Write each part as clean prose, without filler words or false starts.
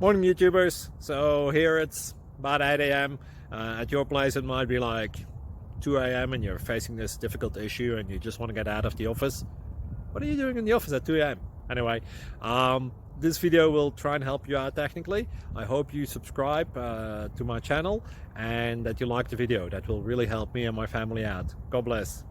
Morning, YouTubers. So here it's about 8 a.m. At your place it might be like 2 a.m. and you're facing this difficult issue and you just want to get out of the office. What are you doing in the office at 2 a.m.? Anyway, this video will try and help you out technically. I hope you subscribe to my channel and that you like the video. That will really help me and my family out. God bless.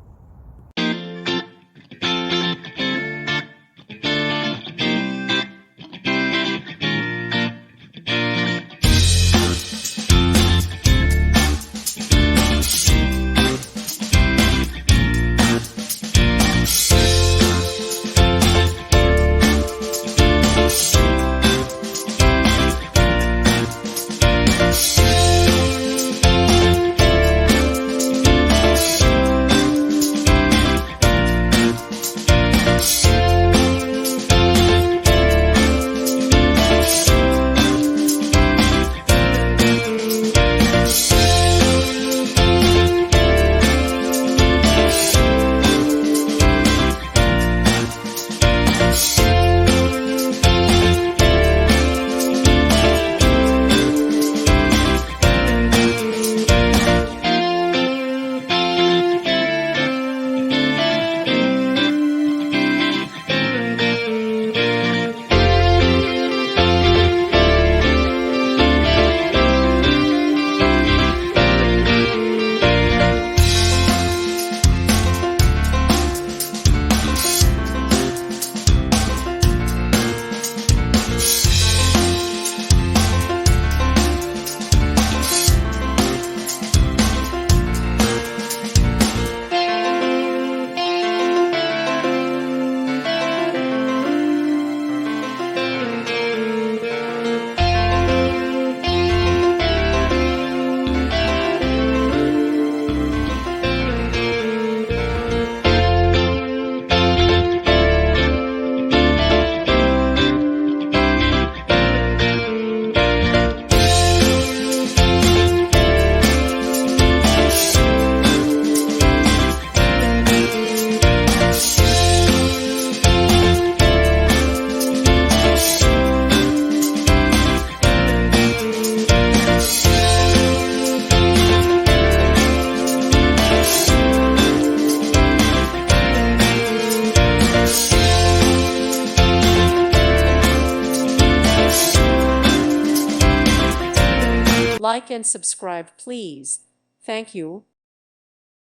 Like and subscribe, please. Thank you.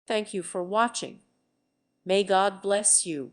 Thank you for watching. May God bless you.